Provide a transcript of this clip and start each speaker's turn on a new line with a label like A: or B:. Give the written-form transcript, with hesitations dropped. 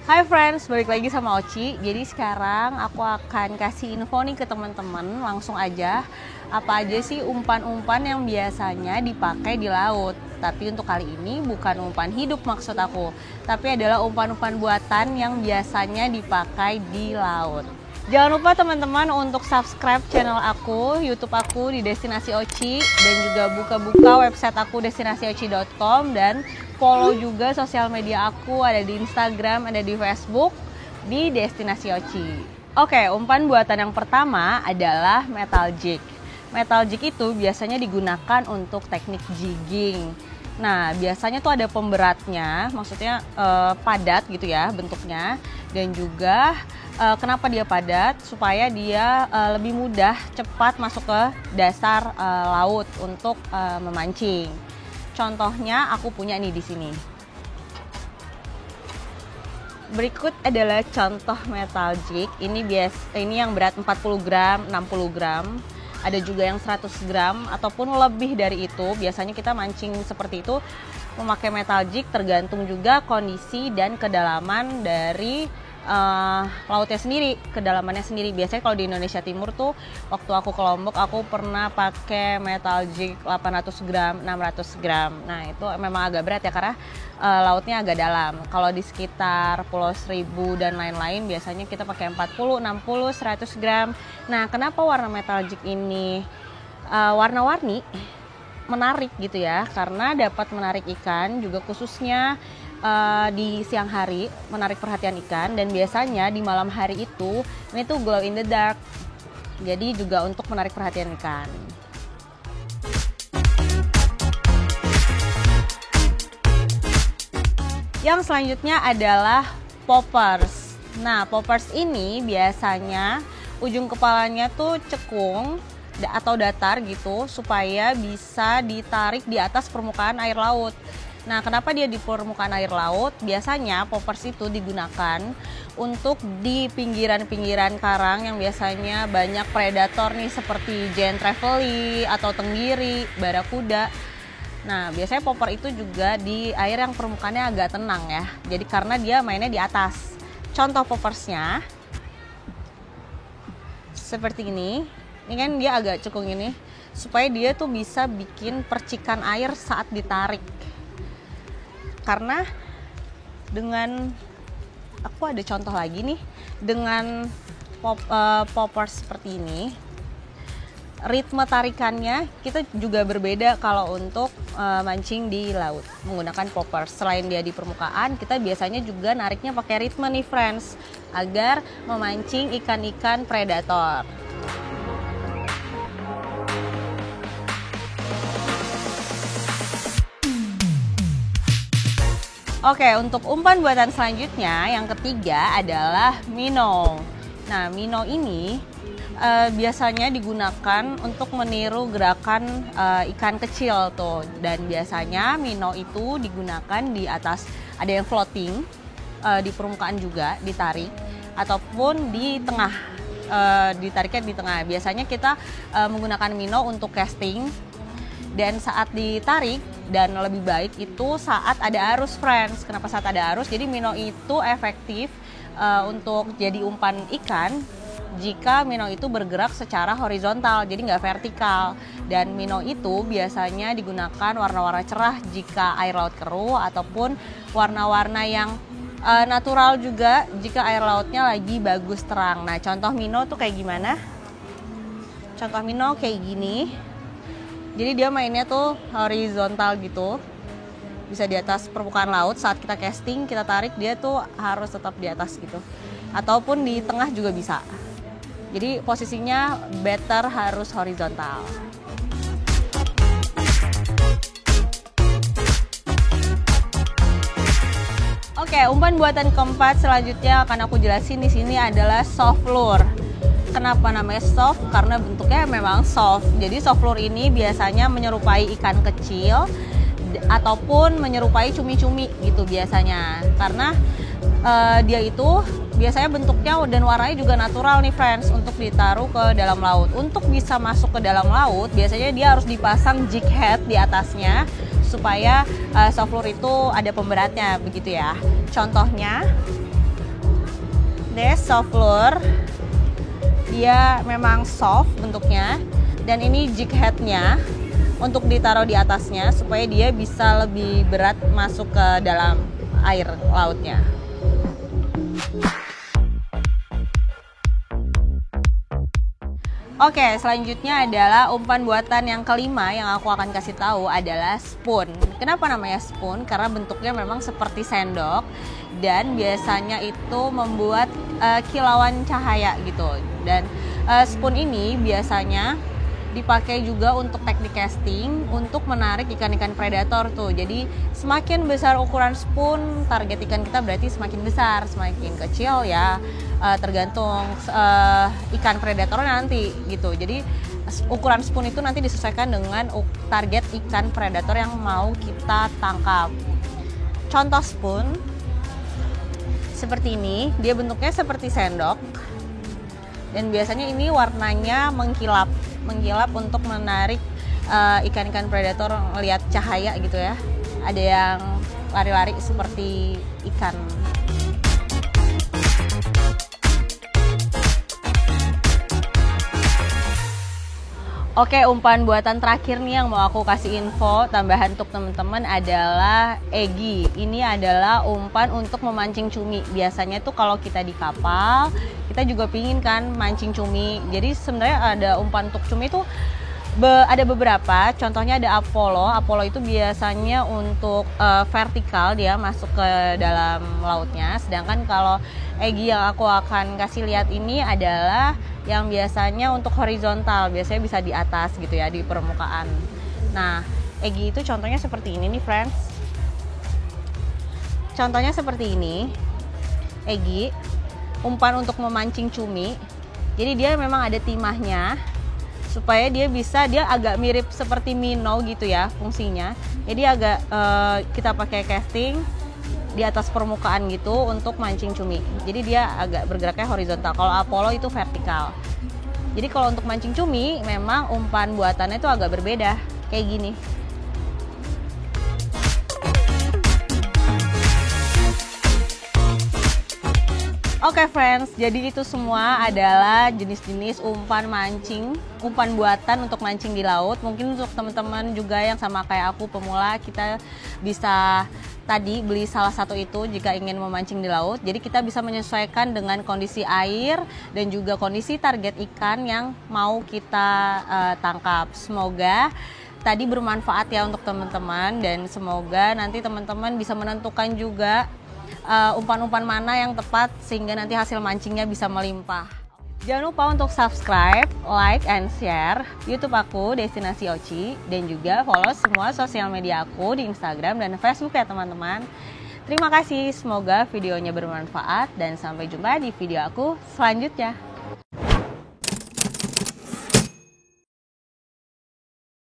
A: Hai friends, balik lagi sama Oci. Jadi sekarang aku akan kasih info nih ke teman-teman. Langsung aja, apa aja sih umpan-umpan yang biasanya dipakai di laut. Tapi untuk kali ini bukan umpan hidup maksud aku, tapi adalah umpan-umpan buatan yang biasanya dipakai di laut. Jangan lupa teman-teman untuk subscribe channel aku, YouTube aku di Destinasi Oci, dan juga buka-buka website aku destinasioci.com, dan follow juga sosial media aku, ada di Instagram, ada di Facebook, di Destinasi Oci. Oke, umpan buatan yang pertama adalah metal jig. Metal jig itu biasanya digunakan untuk teknik jigging. Nah, biasanya tuh ada pemberatnya, maksudnya padat gitu ya bentuknya, dan juga kenapa dia padat? Supaya dia lebih mudah cepat masuk ke dasar laut untuk memancing. Contohnya aku punya nih di sini. Berikut adalah contoh metal jig. Ini yang berat 40 gram, 60 gram. Ada juga yang 100 gram ataupun lebih dari itu. Biasanya kita mancing seperti itu memakai metal jig, tergantung juga kondisi dan kedalaman dari lautnya sendiri, kedalamannya sendiri. Biasanya kalau di Indonesia Timur tuh, waktu aku ke Lombok, aku pernah pakai metal jig 800 gram, 600 gram. Nah itu memang agak berat ya, karena lautnya agak dalam. Kalau di sekitar Pulau Seribu dan lain-lain, biasanya kita pakai 40, 60, 100 gram. Nah kenapa warna metal jig ini warna-warni, menarik gitu ya, karena dapat menarik ikan juga, khususnya di siang hari, menarik perhatian ikan. Dan biasanya di malam hari itu ini tuh glow in the dark, jadi juga untuk menarik perhatian ikan. Yang selanjutnya adalah poppers. Nah, poppers ini biasanya ujung kepalanya tuh cekung atau datar gitu, supaya bisa ditarik di atas permukaan air laut. Nah, kenapa dia di permukaan air laut? Biasanya poppers itu digunakan untuk di pinggiran-pinggiran karang yang biasanya banyak predator nih, seperti giant trevally atau tenggiri, barakuda. Nah, biasanya popper itu juga di air yang permukaannya agak tenang ya. Jadi karena dia mainnya di atas. Contoh poppersnya seperti ini. Ini kan dia agak cekung ini, supaya dia tuh bisa bikin percikan air saat ditarik. Karena dengan, aku ada contoh lagi nih, dengan poppers seperti ini, ritme tarikannya kita juga berbeda kalau untuk mancing di laut menggunakan poppers. Selain dia di permukaan, kita biasanya juga nariknya pakai ritme nih friends, agar memancing ikan-ikan predator. Oke, untuk umpan buatan selanjutnya, yang ketiga adalah minnow. Nah, minnow ini biasanya digunakan untuk meniru gerakan ikan kecil tuh. Dan biasanya minnow itu digunakan di atas, ada yang floating, di permukaan juga ditarik, ataupun di tengah, ditariknya di tengah. Biasanya kita menggunakan minnow untuk casting, dan saat ditarik, dan lebih baik itu saat ada arus friends. Kenapa saat ada arus? Jadi minnow itu efektif untuk jadi umpan ikan jika minnow itu bergerak secara horizontal, jadi nggak vertikal. Dan minnow itu biasanya digunakan warna-warna cerah jika air laut keruh, ataupun warna-warna yang natural juga jika air lautnya lagi bagus terang. Nah, contoh minnow tuh kayak gimana? Contoh minnow kayak gini. Jadi dia mainnya tuh horizontal gitu, bisa di atas permukaan laut. Saat kita casting, kita tarik, dia tuh harus tetap di atas gitu, ataupun di tengah juga bisa. Jadi posisinya better harus horizontal. Oke, umpan buatan keempat selanjutnya akan aku jelasin di sini adalah soft lure. Kenapa namanya soft? Karena bentuknya memang soft. Jadi soft lure ini biasanya menyerupai ikan kecil ataupun menyerupai cumi-cumi gitu biasanya. Karena dia itu biasanya bentuknya dan warnanya juga natural nih friends, untuk ditaruh ke dalam laut. Untuk bisa masuk ke dalam laut, biasanya dia harus dipasang jig head di atasnya, supaya soft lure itu ada pemberatnya begitu ya. Contohnya deh, soft lure. Dia memang soft bentuknya. Dan ini jig headnya untuk ditaruh di atasnya supaya dia bisa lebih berat masuk ke dalam air lautnya. Oke, selanjutnya adalah umpan buatan yang kelima yang aku akan kasih tahu adalah spoon. Kenapa namanya spoon? Karena bentuknya memang seperti sendok dan biasanya itu membuat kilauan cahaya gitu. Dan spoon ini biasanya dipakai juga untuk teknik casting untuk menarik ikan-ikan predator tuh. Jadi semakin besar ukuran spoon, target ikan kita berarti semakin besar. Semakin kecil ya tergantung ikan predator nanti gitu. Jadi ukuran spoon itu nanti disesuaikan dengan target ikan predator yang mau kita tangkap. Contoh spoon seperti ini, dia bentuknya seperti sendok dan biasanya ini warnanya mengkilap untuk menarik ikan-ikan predator melihat cahaya gitu ya. Ada yang lari-lari seperti ikan. Oke, umpan buatan terakhir nih yang mau aku kasih info tambahan untuk teman-teman adalah Egi. Ini adalah umpan untuk memancing cumi. Biasanya tuh kalau kita di kapal, kita juga pingin kan mancing cumi. Jadi sebenarnya ada umpan untuk cumi tuh ada beberapa. Contohnya ada Apollo. Apollo itu biasanya untuk vertikal, dia masuk ke dalam lautnya. Sedangkan kalau Egi yang aku akan kasih lihat ini adalah yang biasanya untuk horizontal, biasanya bisa di atas gitu ya, di permukaan. Nah, Egi itu contohnya seperti ini nih friends. Contohnya seperti ini, Egi, umpan untuk memancing cumi. Jadi dia memang ada timahnya, supaya dia agak mirip seperti minnow gitu ya fungsinya. Jadi agak kita pakai casting di atas permukaan gitu untuk mancing cumi. Jadi dia agak bergeraknya horizontal. Kalau Apollo itu vertikal. Jadi kalau untuk mancing cumi memang umpan buatannya itu agak berbeda. Kayak gini. Oke friends, jadi itu semua adalah jenis-jenis umpan buatan untuk mancing di laut. Mungkin untuk teman-teman juga yang sama kayak aku pemula, kita bisa tadi beli salah satu itu jika ingin memancing di laut. Jadi kita bisa menyesuaikan dengan kondisi air dan juga kondisi target ikan yang mau kita tangkap. Semoga tadi bermanfaat ya untuk teman-teman dan semoga nanti teman-teman bisa menentukan juga umpan-umpan mana yang tepat sehingga nanti hasil mancingnya bisa melimpah. Jangan lupa untuk subscribe, like, and share YouTube aku Destinasi Oci dan juga follow semua sosial media aku di Instagram dan Facebook ya teman-teman. Terima kasih, semoga videonya bermanfaat dan sampai jumpa di video aku selanjutnya.